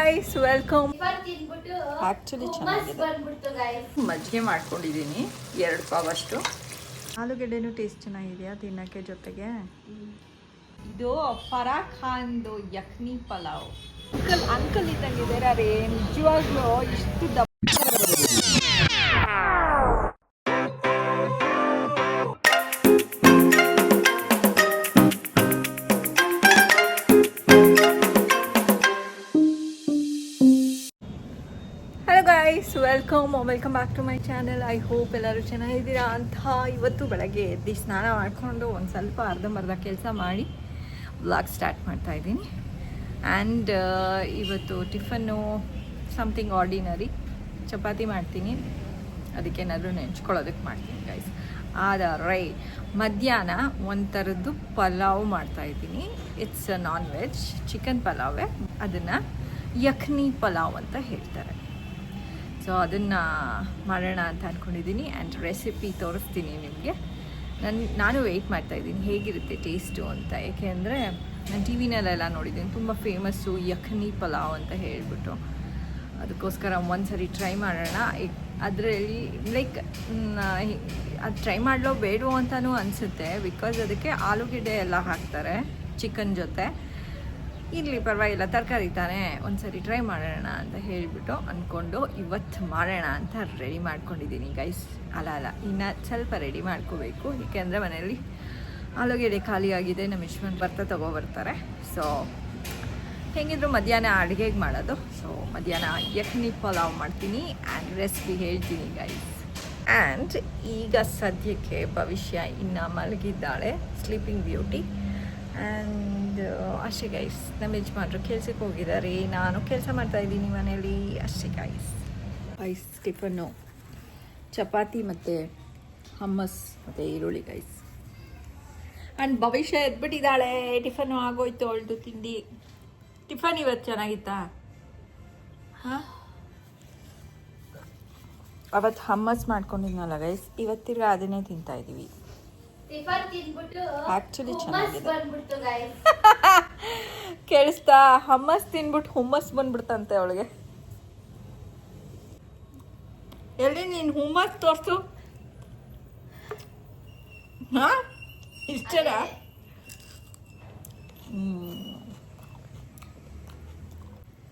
Guys welcome. Actually ಚೆನ್ನಾಗಿದೆ. ಮಜ್ಜಿಗೆ ಮಾಡ್ಕೊಂಡಿದ್ದೀನಿ 2 ಪಾವ್ ಅಷ್ಟು. ಆಲೂಗಡ್ಡೆನೂ ಟೇಸ್ಟ್ ಚೆನ್ನಾಗಿದೆಯಾ ತಿನ್ನೋಕ್ಕೆ ಜೊತೆಗೆ. ಇದು ಫರಾಖಾನ್ದು ಯಖ್ನಿ ಪಲಾವ್. ಅಂಕಲ್ ಇದ್ದಂಗಿದೆ ಅರೆ ನಿಜವಾಗ್ಲೂ ಇಷ್ಟು ದಪ್ಪ. Welcome back to my channel. I hope ಎಲ್ಲರೂ ಚೆನ್ನಾಗಿದ್ದೀರಾ ಅಂತ. ಇವತ್ತು ಬೆಳಗ್ಗೆ ಎದ್ದು ಸ್ನಾನ ಮಾಡಿಕೊಂಡು ಒಂದು ಸ್ವಲ್ಪ ಅರ್ಧಂಬರ್ಧ ಕೆಲಸ ಮಾಡಿ ವ್ಲಾಗ್ ಸ್ಟಾರ್ಟ್ ಮಾಡ್ತಾಯಿದ್ದೀನಿ. ಆ್ಯಂಡ್ ಇವತ್ತು ಟಿಫನ್ನು ಸಮಥಿಂಗ್ ಆರ್ಡಿನರಿ. ಚಪಾತಿ ಮಾಡ್ತೀನಿ, ಅದಕ್ಕೇನಾದರೂ ನೆಂಚ್ಕೊಳ್ಳೋದಕ್ಕೆ ಮಾಡ್ತೀನಿ ಗೈಸ್. ಆದರೆ ಮಧ್ಯಾಹ್ನ ಒಂಥರದ್ದು ಪಲಾವ್ ಮಾಡ್ತಾಯಿದ್ದೀನಿ. ಇಟ್ಸ್ ನಾನ್ ವೆಜ್ ಚಿಕನ್ ಪಲಾವೇ. ಅದನ್ನು ಯಖ್ನಿ ಪಲಾವ್ ಅಂತ ಹೇಳ್ತಾರೆ. ಸೊ ಅದನ್ನು ಮಾಡೋಣ ಅಂತ ಅಂದ್ಕೊಂಡಿದ್ದೀನಿ. ಆ್ಯಂಡ್ ರೆಸಿಪಿ ತೋರಿಸ್ತೀನಿ ನಿಮಗೆ. ನಾನು ವೆಯ್ಟ್ ಮಾಡ್ತಾಯಿದ್ದೀನಿ ಹೇಗಿರುತ್ತೆ ಟೇಸ್ಟು ಅಂತ. ಏಕೆಂದರೆ ನಾನು ಟಿ ವಿನಲ್ಲೆಲ್ಲ ನೋಡಿದ್ದೀನಿ, ತುಂಬ ಫೇಮಸ್ಸು ಯಖ್ನಿ ಪಲಾವ್ ಅಂತ ಹೇಳಿಬಿಟ್ಟು. ಅದಕ್ಕೋಸ್ಕರ ಒಂದು ಸರಿ ಟ್ರೈ ಮಾಡೋಣ. ಅದರಲ್ಲಿ ಲೈಕ್ ಅದು ಟ್ರೈ ಮಾಡಲೋ ಬೇಡವೋ ಅಂತಲೂ ಅನಿಸುತ್ತೆ, ಬಿಕಾಸ್ ಅದಕ್ಕೆ ಆಲೂಗೆಡ್ಡೆ ಎಲ್ಲ ಹಾಕ್ತಾರೆ ಚಿಕನ್ ಜೊತೆ. ಇರಲಿ ಪರವಾಗಿಲ್ಲ, ತರಕಾರಿ ತಾನೇ, ಒಂದು ಸರಿ ಟ್ರೈ ಮಾಡೋಣ ಅಂತ ಹೇಳಿಬಿಟ್ಟು ಅಂದ್ಕೊಂಡು ಇವತ್ತು ಮಾಡೋಣ ಅಂತ ರೆಡಿ ಮಾಡ್ಕೊಂಡಿದ್ದೀನಿ ಗೈಸ್. ಅಲ್ಲ ಇನ್ನು ಸ್ವಲ್ಪ ರೆಡಿ ಮಾಡ್ಕೋಬೇಕು, ಏಕೆಂದರೆ ಮನೆಯಲ್ಲಿ ಆಲೂಗೆಡ್ಡೆ ಖಾಲಿ ಆಗಿದೆ. ನಮ್ಮ ಯಶ್ವಂತ್ ತೊಗೊಬರ್ತಾರೆ. ಸೊ ಹೇಗಿದ್ರು ಮಧ್ಯಾಹ್ನ ಅಡುಗೆಗೆ ಮಾಡೋದು. ಸೊ ಮಧ್ಯಾಹ್ನ ಯಖ್ನಿ ಪಲಾವ್ ಮಾಡ್ತೀನಿ ಆ್ಯಂಡ್ ರೆಸಿಪಿ ಹೇಳ್ತೀನಿ ಗೈಸ್. ಆ್ಯಂಡ್ ಈಗ ಸದ್ಯಕ್ಕೆ ಭವಿಷ್ಯ ಇನ್ನು ಮಲಗಿದ್ದಾಳೆ, ಸ್ಲೀಪಿಂಗ್ ಬ್ಯೂಟಿ. ಆ್ಯಂಡ್ ಅಷ್ಟೇ ಗೈಸ್. ನಮ್ಮ ಯಜಮಾನ್ರು ಕೆಲ್ಸಕ್ಕೆ ಹೋಗಿದ್ದಾರೆ, ನಾನು ಕೆಲಸ ಮಾಡ್ತಾಯಿದ್ದೀನಿ ಮನೇಲಿ. ಅಷ್ಟೇ ಗೈಸ್. ಟಿಫನ್ನು ಚಪಾತಿ ಮತ್ತು ಹಮ್ಮಸ್ ಮತ್ತು ಈರುಳ್ಳಿ ಗೈಸ್. ಆ್ಯಂಡ್ ಭವಿಷ್ಯ ಎದ್ಬಿಟ್ಟಿದ್ದಾಳೆ. ಟಿಫನ್ನು ಆಗೋಯ್ತು ಅವಳದು ತಿಂಡಿ. ಟಿಫನ್ ಇವತ್ತು ಚೆನ್ನಾಗಿತ್ತಾ? ಹಾಂ, ಅವತ್ತು ಹಮ್ಮಸ್ ಮಾಡ್ಕೊಂಡಿದ್ನಲ್ಲ ಗೈಸ್, ಇವತ್ತಿಗೆ ಅದನ್ನೇ ತಿಂತಾಯಿದ್ದೀವಿ. ಆ್ಯಕ್ಚುಲಿ ಚೆನ್ನಾಗಿದೆ. ಕೇಳಿಸ್ತಾ? ಹಮ್ಮಸ್ ತಿನ್ಬಿಟ್ಟು ಹುಮ್ಮಸ್ ಬಂದ್ಬಿಡ್ತಂತೆ ಅವಳಿಗೆ. ಎಲ್ಲಿ ನೀನು ಹುಮ್ಮಸ್ ತೋರಿಸು. ಹಾಂ, ಇಷ್ಟನಾ?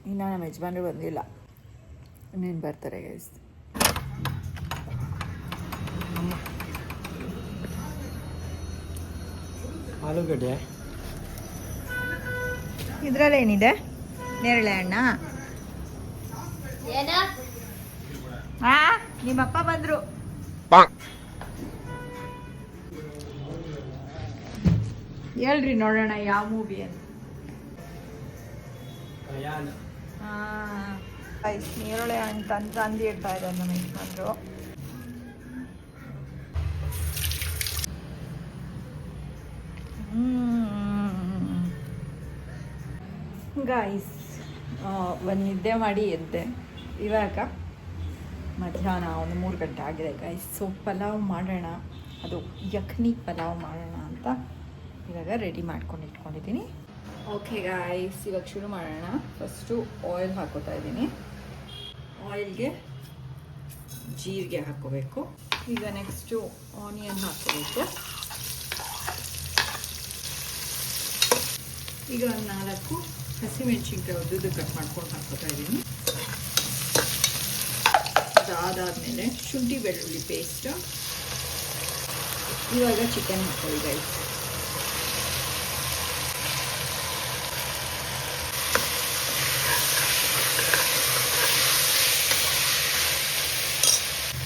ಇನ್ನು ನಮ್ಮ ಯಜಮಾನ್ರು ಬಂದಿಲ್ಲ, ಇನ್ನೇನು ಬರ್ತಾರೆ ಗೈಸ್. ಆಲೂಗಡ್ಡೆ ಇದರಲ್ಲೇನಿದೆ? ನೇರಳೆ ಹಣ್ಣ. ನಿಮ್ಮಪ್ಪ ಬಂದರು. ಹೇಳ್ರಿ ನೋಡೋಣ ಯಾವ ಮೂವಿ ಅಂತ. ನೇರಳೆ ಹಣ್ಣು ತಂದು ಇಡ್ತಾ ಇದ್ದಾರೆ ನಮ್ಮ ಯಜಮಾನ್ರು. ಗಾಯ್ಸ್, ಒಂದು ನಿದ್ದೆ ಮಾಡಿ ಎದ್ದೆ. ಇವಾಗ ಮಧ್ಯಾಹ್ನ ಒಂದು 3 ಗಂಟೆ ಆಗಿದೆ ಗೈಸ್. ಸೊ ಪಲಾವ್ ಮಾಡೋಣ, ಅದು ಯಖ್ನಿ ಪಲಾವ್ ಮಾಡೋಣ ಅಂತ ಇವಾಗ ರೆಡಿ ಮಾಡ್ಕೊಂಡು ಇಟ್ಕೊಂಡಿದ್ದೀನಿ. ಓಕೆ ಗಾಯ್ಸ್, ಇವಾಗ ಶುರು ಮಾಡೋಣ. ಫಸ್ಟು ಆಯಿಲ್ ಹಾಕೋತಾ ಇದ್ದೀನಿ. ಆಯಿಲ್ಗೆ ಜೀರಿಗೆ ಹಾಕ್ಕೋಬೇಕು. ಈಗ ನೆಕ್ಸ್ಟು ಆನಿಯನ್ ಹಾಕ್ಕೋಬೇಕು. ಈಗ 4 ಹಸಿಮೆಣಸಿನ್ಕಾಯಿ ಉದ್ದುದ್ದು ಕಟ್ ಮಾಡ್ಕೊಂಡು ಹಾಕ್ಕೋತಾ ಇದ್ದೀನಿ. ಅದಾದಮೇಲೆ ಶುಂಠಿ ಬೆಳ್ಳುಳ್ಳಿ ಪೇಸ್ಟ್. ಇವಾಗ ಚಿಕನ್ ಹಾಕ್ಕೊಳ್ಳಿ ಗೈಸ್.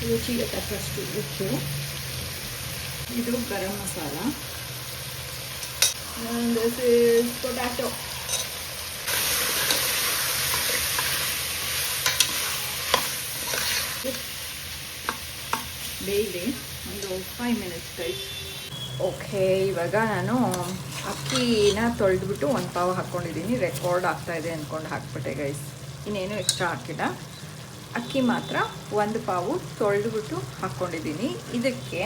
ರುಚಿಗೆ ತಕ್ಕಷ್ಟು ಉಪ್ಪು. ಇದು garam masala. And this is potato. ಬೇಯ್ಲಿ ಒಂದು 5 ಮಿನಿಟ್ಸ್ ಗೈಸ್. ಓಕೆ, ಇವಾಗ ನಾನು ಅಕ್ಕಿನ ತೊಳೆದ್ಬಿಟ್ಟು 1 ಪಾವ್ ಹಾಕ್ಕೊಂಡಿದ್ದೀನಿ. ರೆಕಾರ್ಡ್ ಆಗ್ತಾಯಿದೆ ಅಂದ್ಕೊಂಡು ಹಾಕ್ಬಿಟ್ಟೆ ಗೈಸ್, ಇನ್ನೇನು ಎಕ್ಸ್ಟ್ರಾ ಹಾಕಿಲ್ಲ. ಅಕ್ಕಿ ಮಾತ್ರ 1 ಪಾವು ತೊಳೆದ್ಬಿಟ್ಟು ಹಾಕ್ಕೊಂಡಿದ್ದೀನಿ. ಇದಕ್ಕೆ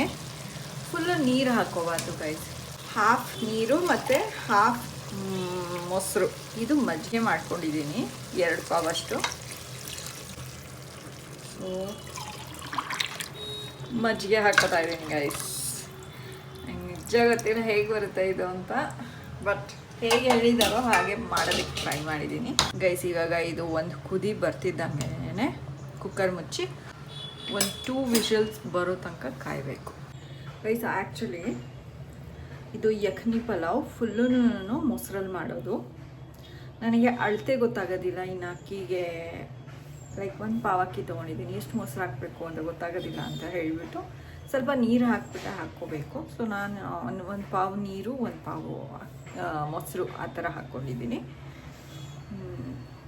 ಫುಲ್ಲು ನೀರು ಹಾಕೋಬಾರ್ದು ಗೈಸ್. ಹಾಫ್ ನೀರು ಮತ್ತು ಹಾಫ್ ಮೊಸರು, ಇದು ಮಜ್ಜಿಗೆ ಮಾಡ್ಕೊಂಡಿದ್ದೀನಿ 2 ಪಾವಷ್ಟು. ಸೊ ಮಜ್ಜಿಗೆ ಹಾಕೋತಾ ಇದ್ದೀನಿ ಗೈಸ್. ನಂಗೆ ನಿಜ ಗೊತ್ತಿಲ್ಲ ಹೇಗೆ ಬರುತ್ತೆ ಇದು ಅಂತ, ಬಟ್ ಹೇಗೆ ಹೇಳಿದಾರೋ ಹಾಗೆ ಮಾಡೋದಕ್ಕೆ ಟ್ರೈ ಮಾಡಿದ್ದೀನಿ ಗೈಸ್. ಇವಾಗ ಇದು ಒಂದು ಕುದಿ ಬರ್ತಿದ್ದಂಗೆ ಕುಕ್ಕರ್ ಮುಚ್ಚಿ ಒಂದು 2 ವಿಷಲ್ಸ್ ಬರೋ ತನಕ ಕಾಯಬೇಕು ಗೈಸ್. ಆ್ಯಕ್ಚುಲಿ ಇದು ಯಖನಿ ಪಲಾವ್ ಫುಲ್ಲೂ ಮೊಸರಲ್ಲಿ ಮಾಡೋದು. ನನಗೆ ಅಳತೆ ಗೊತ್ತಾಗೋದಿಲ್ಲ, ಇನ್ನು ಅಕ್ಕಿಗೆ ಲೈಕ್ 1 ಪಾವ್ ಅಕ್ಕಿ ತೊಗೊಂಡಿದ್ದೀನಿ, ಎಷ್ಟು ಮೊಸರು ಹಾಕಬೇಕು ಅಂತ ಗೊತ್ತಾಗೋದಿಲ್ಲ ಅಂತ ಹೇಳಿಬಿಟ್ಟು ಸ್ವಲ್ಪ ನೀರು ಹಾಕ್ಬಿಟ್ಟು ಹಾಕ್ಕೋಬೇಕು. ಸೊ ನಾನು ಒಂದು ಪಾವ್ ನೀರು 1 ಪಾವು ಮೊಸರು ಆ ಥರ ಹಾಕ್ಕೊಂಡಿದ್ದೀನಿ.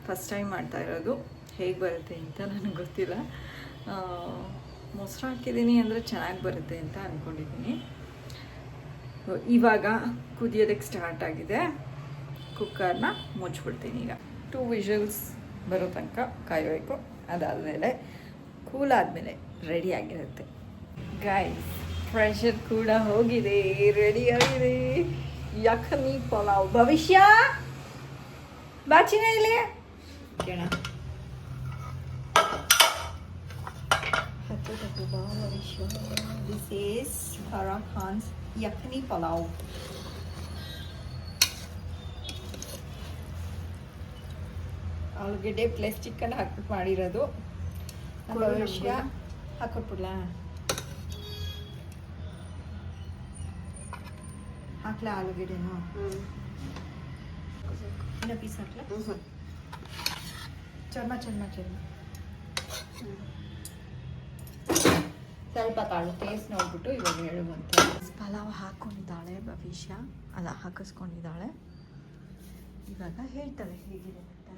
ಫಸ್ಟ್ ಟೈಮ್ ಮಾಡ್ತಾ ಇರೋದು, ಹೇಗೆ ಬರುತ್ತೆ ಅಂತ ನನಗೆ ಗೊತ್ತಿಲ್ಲ. ಮೊಸರು ಹಾಕಿದ್ದೀನಿ ಅಂದರೆ ಚೆನ್ನಾಗಿ ಬರುತ್ತೆ ಅಂತ ಅಂದ್ಕೊಂಡಿದ್ದೀನಿ. ಇವಾಗ ಕುದಿಯೋದಕ್ಕೆ ಸ್ಟಾರ್ಟ್ ಆಗಿದೆ. ಕುಕ್ಕರ್ನ ಮುಚ್ಚಿಬಿಡ್ತೀನಿ. ಈಗ 2 ವಿಷಲ್ಸ್ ಬರೋ ತನಕ ಕಾಯಬೇಕು. ಅದಾದಮೇಲೆ ಕೂಲ್ ಆದಮೇಲೆ ರೆಡಿ ಆಗಿರುತ್ತೆ ಗೈಸ್. ಪ್ರೆಷರ್ ಕೂಡ ಹೋಗಿದೆ, ರೆಡಿ ಆಗಿದೆ ಯಖನಿ ಪಲಾವ್. ಭವಿಷ್ಯ ಬಾಚಿನ ಇಲ್ಲಿ ಕೇಳ ಭವಿಷ್ಯ. This is Farah Khan's yakhni pulao. ಆಲೂಗೆಡ್ಡೆ ಪ್ಲಸ್ ಚಿಕನ್ ಹಾಕ್ಬಿಟ್ಟು ಮಾಡಿರೋದು. ಭವಿಷ್ಯ ಹಾಕೊಟ್ಬಿಡ್ಲ, ಹಾಕ್ಲಾ ಆಲೂಗೆಡ್ಡೆನೂ? ಇನ್ನೂ ಪೀಸ್ ಹಾಕ್ಲಾ? ಚರ್ಮ ಚರ್ಮ ಚರ್ಮ ಸ್ವಲ್ಪ ತಾಳು ಟೇಸ್ಟ್ ನೋಡ್ಬಿಟ್ಟು ಇವಾಗ ಹೇಳುವಂತೆ. ಪಲಾವ್ ಹಾಕ್ಕೊಂಡಿದ್ದಾಳೆ ಭವಿಷ್ಯ, ಅಲ್ಲ ಹಾಕಿಸ್ಕೊಂಡಿದ್ದಾಳೆ. ಇವಾಗ ಹೇಳ್ತಾಳೆ ಹೇಗಿದೆ ಅಂತ.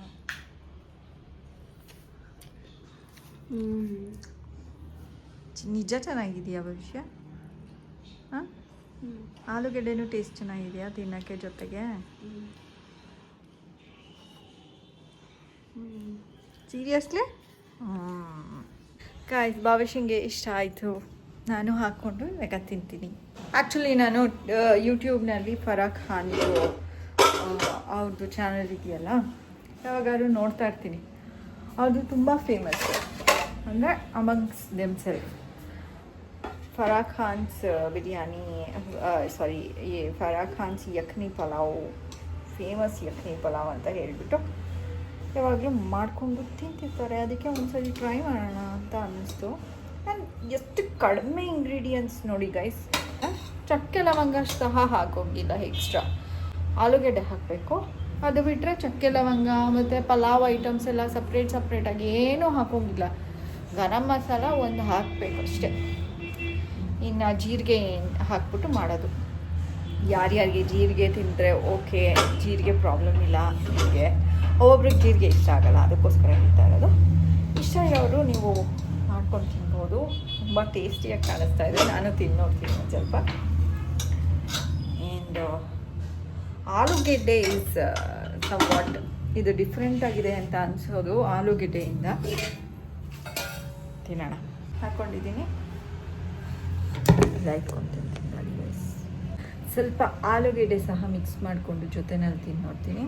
ನಿಜ ಚೆನ್ನಾಗಿದೆಯಾ ಭವಿಷ್ಯ? ಹಾಂ, ಆಲೂಗೆಡ್ಡೆನೂ ಟೇಸ್ಟ್ ಚೆನ್ನಾಗಿದೆಯಾ ತಿನ್ನೋಕ್ಕೆ ಜೊತೆಗೆ? ಸೀರಿಯಸ್ಲಿ? ಕಾಯ್ಸ್ ಭವಿಷ್ಯಂಗೆ ಇಷ್ಟ ಆಯಿತು, ನಾನು ಹಾಕ್ಕೊಂಡು ಇವಾಗ ತಿಂತೀನಿ. ಆ್ಯಕ್ಚುಲಿ ನಾನು ಯೂಟ್ಯೂಬ್ನಲ್ಲಿ ಫರಾಹ್ ಖಾನ್ದು ಅವ್ರದ್ದು ಚಾನಲ್ ಇದೆಯಲ್ಲ, ಯಾವಾಗಾದ್ರೂ ನೋಡ್ತಾ ಇರ್ತೀನಿ. ಅದು ತುಂಬ ಫೇಮಸ್, ಅಂದರೆ ಅಮಂಗ್ಸ್ ದೆಮ್ಸೆಲ್ಫ್. ಫರಾಹ್ ಖಾನ್ಸ್ ಬಿರಿಯಾನಿ, ಸಾರಿ ಫರಾಹ್ ಖಾನ್ಸ್ ಯಖನಿ ಪಲಾವ್, ಫೇಮಸ್ ಯಖನಿ ಪಲಾವ್ ಅಂತ ಹೇಳಿಬಿಟ್ಟು ಯಾವಾಗಲೂ ಮಾಡಿಕೊಂಡು ತಿಂತಿರ್ತಾರೆ. ಅದಕ್ಕೆ ಒಂದ್ಸರಿ ಟ್ರೈ ಮಾಡೋಣ ಅಂತ ಅನ್ನಿಸ್ತು. ಆ್ಯಂಡ್ ಎಷ್ಟು ಕಡಿಮೆ ಇಂಗ್ರೀಡಿಯೆಂಟ್ಸ್ ನೋಡಿ ಗೈಸ್. ಚಕ್ಕೆ ಲವಂಗ ಸಹ ಹಾಕೋಗಿಲ್ಲ ಎಕ್ಸ್ಟ್ರಾ. ಆಲೂಗೆಡ್ಡೆ ಹಾಕಬೇಕು, ಅದು ಬಿಟ್ಟರೆ ಚಕ್ಕೆ ಲವಂಗ ಮತ್ತು ಪಲಾವ್ ಐಟಮ್ಸ್ ಎಲ್ಲ ಸಪ್ರೇಟಾಗಿ ಏನೂ ಹಾಕೋಂಗಿಲ್ಲ. ಗರಂ ಮಸಾಲ ಒಂದು ಹಾಕಬೇಕು ಅಷ್ಟೇ. ಇನ್ನು ಜೀರಿಗೆ ಹಾಕ್ಬಿಟ್ಟು ಮಾಡೋದು. ಯಾರ್ಯಾರಿಗೆ ಜೀರಿಗೆ ತಿಂದರೆ ಓಕೆ, ಜೀರಿಗೆ ಪ್ರಾಬ್ಲಮ್ ಇಲ್ಲ. ಹೀಗೆ ಒಬ್ಬೊಬ್ರಿಗೆ ಜೀರಿಗೆ ಇಷ್ಟ ಆಗಲ್ಲ, ಅದಕ್ಕೋಸ್ಕರ ಹೇಳ್ತಾ ಇರೋದು. ಇಷ್ಟ ಇರೋರು ನೀವು ಮಾಡ್ಕೊಂಡು ತಿನ್ಬೋದು. ತುಂಬ ಟೇಸ್ಟಿಯಾಗಿ ಕಾಣಿಸ್ತಾ ಇದೆ, ನಾನು ತಿನ್ನೋಡ್ತೀನಿ ಒಂದು ಸ್ವಲ್ಪ. ಆ್ಯಂಡ್ ಆಲೂಗೆಡ್ಡೆ ಈಸ್ ಸಮ್ವಾಟ್ ಇದು ಡಿಫ್ರೆಂಟ್ ಆಗಿದೆ ಅಂತ ಅನಿಸೋದು ಆಲೂಗೆಡ್ಡೆಯಿಂದ. ತಿನ್ನೋಣ. ಹಾಕ್ಕೊಂಡಿದ್ದೀನಿ, ಲೈಟ್ಕೊಂತೀನಿ. ಸ್ವಲ್ಪ ಆಲೂಗೆಡ್ಡೆ ಸಹ ಮಿಕ್ಸ್ ಮಾಡಿಕೊಂಡು ಜೊತೆನಲ್ಲಿ ತಿನ್ನೋಡ್ತೀನಿ.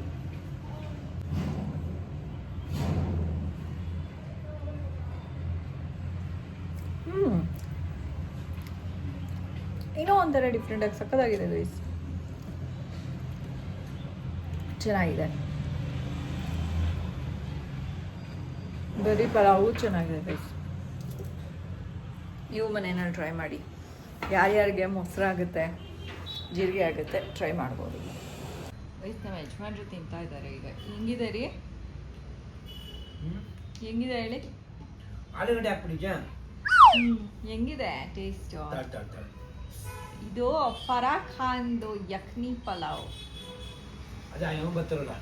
ಏನೋ ಒಂಥರ ಡಿಫ್ರೆಂಟಾಗಿ ಸಕ್ಕತ್ತಾಗಿದೆ ಗೈಸ್, ಚೆನ್ನಾಗಿದೆ. ಬರೀ ಪಲಾವು ಚೆನ್ನಾಗಿದೆ ಗೈಸ್. ನೀವು ಮನೆಯಲ್ಲಿ ಟ್ರೈ ಮಾಡಿ. ಯಾರ್ಯಾರಿಗೆ ಮೊಸರಾಗುತ್ತೆ, ಜೀರಿಗೆ ಆಗುತ್ತೆ, ಟ್ರೈ ಮಾಡ್ಬೋದು ಗೈಸ್. ನಮ್ಮ ಯಜಮಾನ್ರು ತಿಂತಾ ಇದ್ದಾರೆ ಈಗ. ಹೆಂಗಿದೆ ರೀ? ಹೆಂಗಿದೆ ಹೇಳಿ? ಆಲೂಗಡ್ಡೆ ಹಾಕ್ಬಿಡಿ. ಹೆಂಗಿದೆ ಟೇಸ್ಟು? ಇದು ಫರಾಹ್ ಖಾನ್ದು ಯಖನಿ ಪಲಾವ್. ಅಯ್ಯಮ್ಮ ಬರ್ತಾರಲ್ಲ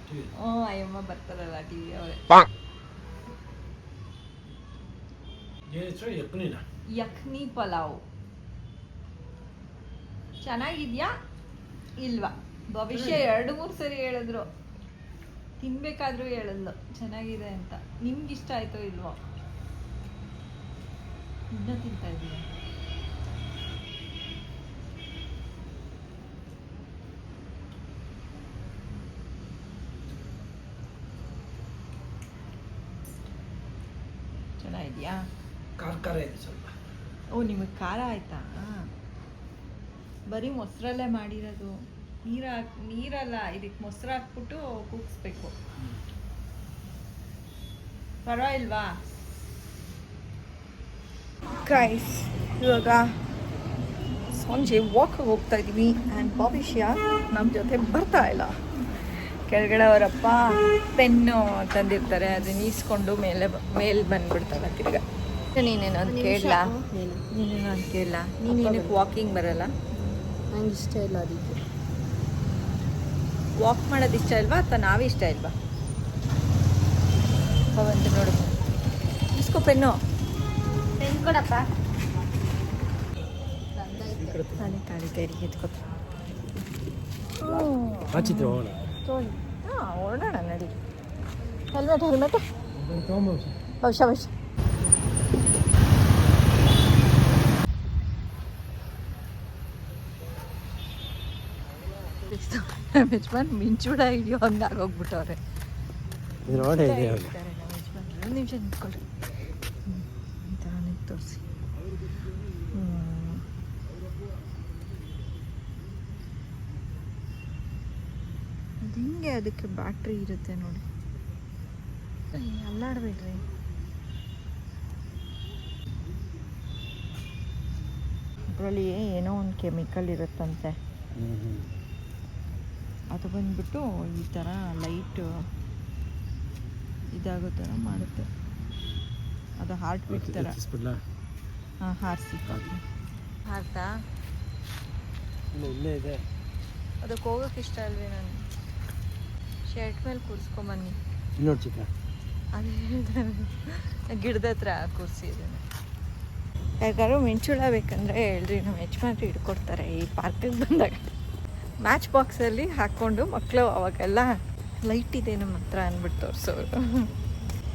ಅಯ್ಯಮ್ಮ ಬರ್ತಾರಲ್ಲ ಟಿವಿ ಅವರೇ. ಯಖನಿ ಪಲಾವ್ ಚೆನ್ನಾಗಿದ್ಯಾ ಇಲ್ವಾ? ಭವಿಷ್ಯ 2-3 ಸರಿ ಹೇಳಿದ್ರು, ತಿನ್ಬೇಕಾದ್ರೂ ಹೇಳಿದ್ಲು ಚೆನ್ನಾಗಿದೆ ಅಂತ. ನಿಮ್ಗೆ ಇಷ್ಟ ಆಯ್ತೋ ಇಲ್ವೋ? ಇನ್ನೂ ತಿಂತಾ ಇದೀಯ? ಚೆನ್ನಾಗಿದೆಯಾ? ಖಾರ ಇದೆ ಸ್ವಲ್ಪ. ಓ, ನಿಮಗೆ ಖಾರ ಆಯ್ತಾ? ಬರೀ ಮೊಸರಲ್ಲೇ ಮಾಡಿರೋದು. ನೀರಲ್ಲ, ಇದಕ್ಕೆ ಮೊಸರು ಹಾಕ್ಬಿಟ್ಟು ಕೂಗಿಸ್ಬೇಕು. ಪರವಾಗಿಲ್ವಾ? ಗೈಸ್, ಇವಾಗ ಸಂಜೆ ವಾಕಿಗೆ ಹೋಗ್ತಾ ಇದ್ದೀವಿ. ಆ್ಯಂಡ್ ಭವಿಷ್ಯ ನಮ್ಮ ಜೊತೆ ಬರ್ತಾ ಇಲ್ಲ. ಕೆಳಗಡೆ ಅವರಪ್ಪ ಪೆನ್ನು ತಂದಿರ್ತಾರೆ, ಅದನ್ನ ಈಸ್ಕೊಂಡು ಮೇಲೆ ಬಂದ್ಬಿಡ್ತಾಳೆ ತಿರ್ಗ. ನೀನೇನೊಂದು ಕೇಳಲ್ಲ, ನೀನೇನೊಂದು ಕೇಳಲ್ಲ. ನೀನೇನಕ್ಕೆ ವಾಕಿಂಗ್ ಬರಲ್ಲ? ನಂಗೆ ಇಷ್ಟ ಇಲ್ಲ ಅದಕ್ಕೆ. ವಾಕ್ ಮಾಡೋದು ಇಷ್ಟ ಇಲ್ವಾ ಅಥವಾ ನಾವೇ ಇಷ್ಟ ಇಲ್ವಾ? ಬಂತು ನೋಡು, ಇಸ್ಕೋ ಪೆನ್ನು. ಪೆನ್ ಕೊಡಪ್ಪ. ತಾಳಿ ಕೈರಿಗೆ ಎತ್ಕೊತ. ಹಚ್ಚಿದ್ರೆ ಹೋಗೋಣ. ಹಾಂ, ಹೊರಡೋಣ ನಡಿ. ಹೆಲ್ಮೆಟ್ ಭವಿಷ್ಯ ಯಜಮಾನ್ ಮಿಂಚೂಡ ಹಿಡಿಯೋ ಹಂಗಾಗೋಗ್ಬಿಟ್ಟವ್ರೆ. ನೋಡಿ ಒಂದು ನಿಮಿಷ ನಿಂತ್ಕೊಳ್ರಿ. ಈ ಥರ ನಿಂತು ತೋರಿಸಿ. ಅದು ಹಿಂಗೆ ಅದಕ್ಕೆ ಬ್ಯಾಟ್ರಿ ಇರುತ್ತೆ ನೋಡಿ. ಅಲ್ಲಾಡಬೇಡ್ರಿ. ಅದರಲ್ಲಿ ಏನೋ ಒಂದು ಕೆಮಿಕಲ್ ಇರುತ್ತಂತೆ. ಅದು ಬಂದ್ಬಿಟ್ಟು ಈ ಥರ ಲೈಟ್ ಇದಾಗೋ ಥರ ಮಾಡುತ್ತೆ. ಅದು ಹಾರ್ಟ್ ಬೀಟ್ ಥರ. ಹಾಂ, ಹಾರಿಸಿ. ಹಾರ್ತಾ? ಇಲ್ಲೇ ಇದೆ. ಅದಕ್ಕೆ ಹೋಗೋಕೆ ಇಷ್ಟ ಅಲ್ವೇ? ನಾನು ಶರ್ಟ್ ಮೇಲೆ ಕೂರಿಸ್ಕೊಂಬನ್ನಿ. ನೋಡಿ ಚಿಕ್ಕ, ಅದು ಗಿಡದ ಹತ್ರ ಕೂರಿಸಿ. ಇದನ್ನು ಯಾರಿಗಾರು ಮಿಂಚುಳ ಬೇಕಂದರೆ ಹೇಳ್ರಿ, ನಮ್ಮ ಯಜಮಾನ್ರು ಹಿಡ್ಕೊಡ್ತಾರೆ ಈ ಪಾರ್ಕಿಗೆ ಬಂದಾಗ. ಮ್ಯಾಚ್ ಬಾಕ್ಸಲ್ಲಿ ಹಾಕ್ಕೊಂಡು ಮಕ್ಕಳು ಅವಾಗೆಲ್ಲ ಲೈಟ್ ಇದೆ ನಮ್ಮ ಹತ್ರ ಅಂದ್ಬಿಟ್ಟು ತೋರಿಸೋರು.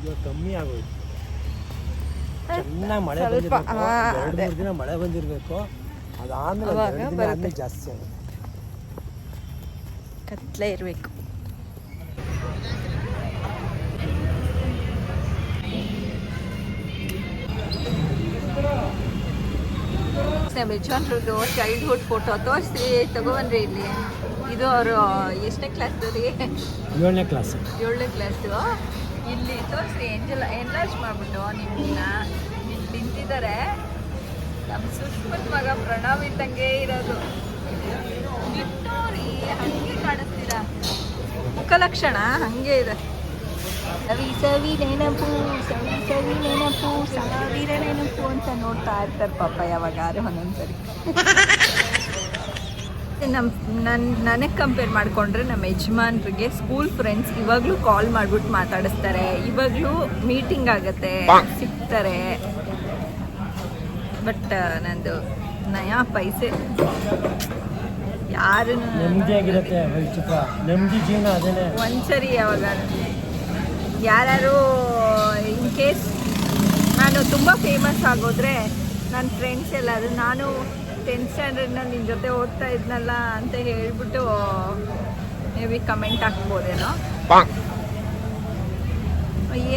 ಇವಾಗ ಕಮ್ಮಿ ಆಗೋಯ್ತು. ಚೆನ್ನಾಗಿ ಮಳೆ ಸ್ವಲ್ಪ ಬಂದಿರಬೇಕು, 2-3 ದಿನ ಮಳೆ ಬಂದಿರಬೇಕು. ಅದಾದ್ಮೇಲೆ ಜಾಸ್ತಿ ಆಗುತ್ತೆ. ಕತ್ಲೆ ಇರಬೇಕು. ನಮ್ಮ ಯಜಮಾನ್ರದ್ದು ಚೈಲ್ಡ್ಹುಡ್ ಫೋಟೋ ತೋರಿಸಿ ತಗೊಬನ್ರಿ ಇಲ್ಲಿ. ಇದು ಅವರು ಎಷ್ಟನೇ ಕ್ಲಾಸ್ದು ರೀ? 7ನೇ ಕ್ಲಾಸ್. 7ನೇ ಕ್ಲಾಸು. ಇಲ್ಲಿ ತೋರಿಸಿ ಎನ್ಲಾರ್ಜ್ ಮಾಡಿಬಿಟ್ಟು ನಿಮ್ಮನ್ನ ಇಲ್ಲಿ ನಿಂತಿದ್ದಾರೆ. ನಮ್ಮ ಸುಷ್ಮತ್ ಮಗ ಪ್ರಣವ್ ಇದ್ದಂಗೆ ಇರೋದು. ಬಿಟ್ಟೋರಿ, ಹಂಗೆ ಕಾಣಿಸ್ತೀರಾ, ಮುಖಲಕ್ಷಣ ಹಂಗೆ ಇದೆ. ಸವಿ ನೆನಪು, ಸವಿ ನೆನಪು, ಸಾವಿರ ನೆನಪು ಅಂತ ನೋಡ್ತಾ ಇರ್ತಾರೆ ಪಾಪ ಯಾವಾಗಾರು ಒಂದೊಂದ್ಸರಿ. ನನಗೆ ಕಂಪೇರ್ ಮಾಡಿಕೊಂಡ್ರೆ ನಮ್ಮ ಯಜಮಾನ್ರಿಗೆ ಸ್ಕೂಲ್ ಫ್ರೆಂಡ್ಸ್ ಇವಾಗಲೂ ಕಾಲ್ ಮಾಡಿಬಿಟ್ಟು ಮಾತಾಡಿಸ್ತಾರೆ. ಇವಾಗಲೂ ಮೀಟಿಂಗ್ ಆಗುತ್ತೆ, ಸಿಗ್ತಾರೆ. ಬಟ್ ನಂದು ನಯಾ ಪೈಸೆ ಯಾರು ನೆಮ್ಮದಿಯಾಗಿರುತ್ತೆ. ನೆಮ್ಮದಿ ಜೀವನ ಅದೇನೆ. ಒಂದ್ಸರಿ ಯಾವಾಗ ಯಾರು ಇನ್ ಕೇಸ್ ನಾನು ತುಂಬ ಫೇಮಸ್ ಆಗೋದ್ರೆ ನನ್ನ ಫ್ರೆಂಡ್ಸ್ ಎಲ್ಲಾದರೂ ನಾನು 10th ಸ್ಟ್ಯಾಂಡರ್ಡ್ನಲ್ಲಿ ನಿನ್ನ ಜೊತೆ ಓದ್ತಾ ಇದ್ನಲ್ಲ ಅಂತ ಹೇಳ್ಬಿಟ್ಟು ಮೇ ಬಿ ಕಮೆಂಟ್ ಹಾಕ್ಬೋದೇನೋ.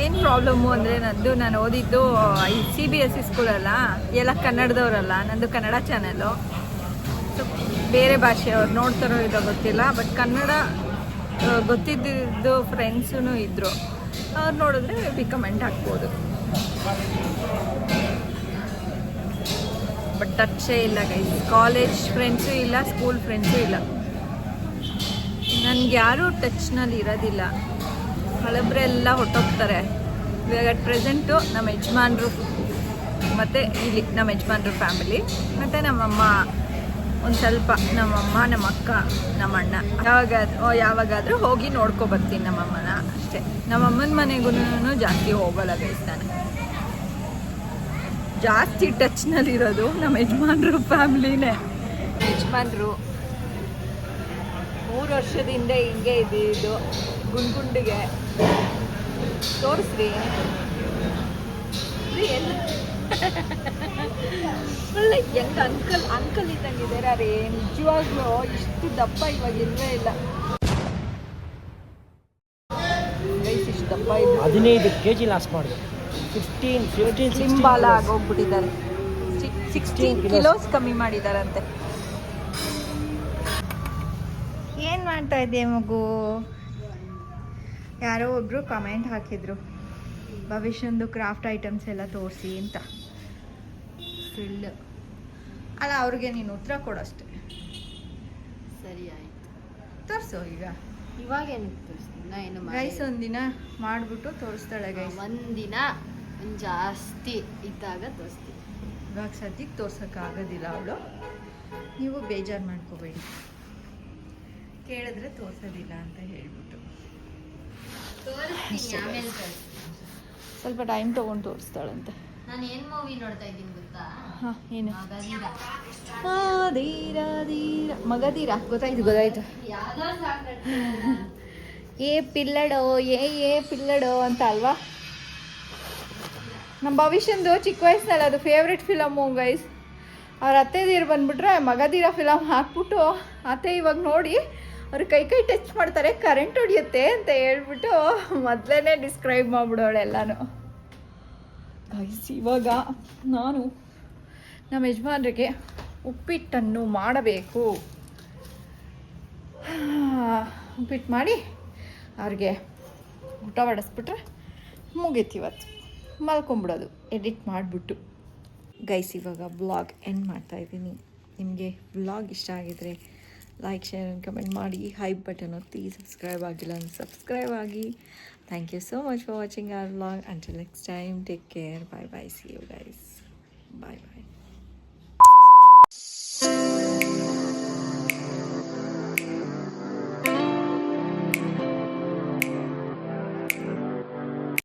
ಏನು ಪ್ರಾಬ್ಲಮ್ಮು ಅಂದರೆ ನಾನು ಓದಿದ್ದು CBSE ಸ್ಕೂಲಲ್ಲ, ಎಲ್ಲ ಕನ್ನಡದವರಲ್ಲ. ನಂದು ಕನ್ನಡ ಚಾನಲ್ಲು. ಸೊ ಬೇರೆ ಭಾಷೆಯವ್ರು ನೋಡ್ತಾರೋ ಇದೋ ಗೊತ್ತಿಲ್ಲ, ಬಟ್ ಕನ್ನಡ ಗೊತ್ತಿದ್ದು ಫ್ರೆಂಡ್ಸೂ ಇದ್ದರು. ಅವ್ರು ನೋಡಿದ್ರೆ ಮೇ ಬಿ ಕಮೆಂಟ್ ಹಾಕ್ಬೋದು. ಬಟ್ ಟಚ್ಚೇ ಇಲ್ಲ ಗೈಸ್. ಕಾಲೇಜ್ ಫ್ರೆಂಡ್ಸು ಇಲ್ಲ, ಸ್ಕೂಲ್ ಫ್ರೆಂಡ್ಸು ಇಲ್ಲ. ನನಗೆ ಯಾರೂ ಟಚ್ನಲ್ಲಿ ಇರೋದಿಲ್ಲ. ಹಳಬ್ರೆಲ್ಲ ಹೊಟ್ಟೋಗ್ತಾರೆ. ಇವಾಗ ಅಟ್ ಪ್ರೆಸೆಂಟು ನಮ್ಮ ಯಜಮಾನ್ರು ಮತ್ತು ಇಲ್ಲಿ ನಮ್ಮ ಯಜಮಾನ್ರು ಫ್ಯಾಮಿಲಿ ಮತ್ತು ನಮ್ಮಮ್ಮ ಒಂದು ಸ್ವಲ್ಪ, ನಮ್ಮಮ್ಮ, ನಮ್ಮ ಅಕ್ಕ, ನಮ್ಮ ಅಣ್ಣ. ಯಾವಾಗಾದರೂ ಹೋಗಿ ನೋಡ್ಕೊಬರ್ತೀನಿ ನಮ್ಮಮ್ಮನ ಅಷ್ಟೇ. ನಮ್ಮಮ್ಮನ ಮನೆಗೂ ಜಾಸ್ತಿ ಹೋಗಲ್ಲ ಗೈಸ್. ನಾನು ಜಾಸ್ತಿ ಟಚ್ನಲ್ಲಿರೋದು ನಮ್ಮ ಯಜಮಾನ್ರು ಫ್ಯಾಮ್ಲಿನೇ. ಯಜಮಾನ್ರು 3 ವರ್ಷದಿಂದ ಹಿಂಗೆ ಇದ್ದಿದ್ದು ಗುಂಡ್ಗುಂಡಿಗೆ. ತೋರಿಸ್ರಿ ಒಳ್ಳೆ ಹೆಂಗೆ ಅಂಕಲ್ ಇದ್ದಂಗಿದ್ದಾರೆ ರೀ. ನಿಜವಾಗ್ಲೂ ಇಷ್ಟು ದಪ್ಪ ಇವಾಗ ಇಲ್ಲವೇ ಇಲ್ಲ. ಇಷ್ಟು ದಪ್ಪ ಇದ್ದು 15 kg ಲಾಸ್ ಮಾಡಿದೆ. ಸ್ಲಿಮ್ ಬಾಲ ಆಗೋಗ್ಬಿಟ್ಟಿದ್ದಾರೆ. 16 ಕಿಲೋಸ್ ಕಮ್ಮಿ ಮಾಡಿದಾರಂತೆ. ಏನು ಮಾಡ್ತಾ ಇದ್ದೆ ಮಗು? ಯಾರೋ ಒಬ್ರು ಕಮೆಂಟ್ ಹಾಕಿದ್ರು, ಭವಿಷ್ಯಂದು ಕ್ರಾಫ್ಟ್ ಐಟಮ್ಸ್ ಎಲ್ಲ ತೋರಿಸಿ ಅಂತ. ಸುಳ್ಳು. ಅಲ್ಲ, ಅವ್ರಿಗೆ ನೀನು ಉತ್ತರ ಕೊಡಷ್ಟೆ. ಸರಿ ಆಯ್ತು, ತೋರಿಸು ಈಗ. ಇವಾಗೇನಕ್ಕೆ ತೋರಿಸ್ತೀನಿ? ನಾ ಏನು ಗೈಸ್ ಒಂದಿನ ಮಾಡಿಬಿಟ್ಟು ತೋರಿಸ್ತಾಳೆ ಗೈಸ್. ಒಂದಿನ ಒಂದು ಜಾಸ್ತಿ ಇದ್ದಾಗ ತೋರಿಸ್ತೀನಿ. ಇವಾಗ ಸದ್ಯಕ್ಕೆ ತೋರ್ಸೋಕ್ಕಾಗೋದಿಲ್ಲ ಅವಳು. ನೀವು ಬೇಜಾರು ಮಾಡ್ಕೋಬೇಡಿ, ಕೇಳಿದ್ರೆ ತೋರಿಸೋದಿಲ್ಲ ಅಂತ ಹೇಳ್ಬಿಟ್ಟು. ತೋರಿಸ್ತೀನಿ, ಆಮೇಲೆ ತೋರಿಸ್ತೀನಿ. ಸ್ವಲ್ಪ ಟೈಮ್ ತೊಗೊಂಡು ತೋರಿಸ್ತಾಳಂತೆ. ನಾನು ಏನು ಮೂವಿ ನೋಡ್ತಾ ಇದ್ದೀನಿ ಗೊತ್ತಾ? ಹಾಂ, ಏನು? ಮಗಧೀರ. ಮಗಧೀರ ಗೊತ್ತಾಯ್ತು. ಯಾವುದೋ ಸಾಂಗ್ ಏ ಪಿಲ್ಲಡೋ ಏ ಪಿಲ್ಲಡೋ ಅಂತ ಅಲ್ವಾ? ನಮ್ಮ ಭವಿಷ್ಯಂದು ಚಿಕ್ಕ ವಯಸ್ಸಿನಲ್ಲಿ ಅದು ಫೇವ್ರೆಟ್ ಫಿಲಮು ಗೈಸ್. ಅವ್ರ ಅತ್ತೆದೀರು ಬಂದ್ಬಿಟ್ರೆ ಮಗಧೀರ ಫಿಲಮ್ ಹಾಕ್ಬಿಟ್ಟು, ಅತ್ತೆ ಇವಾಗ ನೋಡಿ ಅವ್ರು ಕೈ ಟಚ್ ಮಾಡ್ತಾರೆ, ಕರೆಂಟ್ ಹೊಡಿಯುತ್ತೆ ಅಂತ ಹೇಳ್ಬಿಟ್ಟು ಮೊದಲೇ ಡಿಸ್ಕ್ರೈಬ್ ಮಾಡಿಬಿಡೋಳು ಎಲ್ಲನೂ. ಗೈಸ್ ಇವಾಗ ನಾನು ನಮ್ಮ ಯಜಮಾನ್ರಿಗೆ ಉಪ್ಪಿಟ್ಟನ್ನು ಮಾಡಬೇಕು. ಉಪ್ಪಿಟ್ಟು ಮಾಡಿ ಅವ್ರಿಗೆ ಊಟ ಬಡಿಸ್ಬಿಟ್ರೆ ಮುಗೀತು. ಇವತ್ತು ಮಲ್ಕೊಂಬಿಡೋದು ಎಡಿಟ್ ಮಾಡಿಬಿಟ್ಟು. ಗೈಸ್ ಇವಾಗ ವ್ಲಾಗ್ ಎಂಡ್ ಮಾಡ್ತಾಯಿದ್ದೀನಿ. ನಿಮಗೆ ವ್ಲಾಗ್ ಇಷ್ಟ ಆಗಿದರೆ ಲೈಕ್, ಶೇರ್ ಆ್ಯಂಡ್ ಕಮೆಂಟ್ ಮಾಡಿ. ಹೈಪ್ ಬಟನ್ ಒತ್ತಿ. ಸಬ್ಸ್ಕ್ರೈಬ್ ಆಗಿಲ್ಲ ಅಂದರೆ ಸಬ್ಸ್ಕ್ರೈಬ್ ಆಗಿ. Thank you so much for watching our vlog. Until next time, take care. Bye bye. See you guys. Bye bye.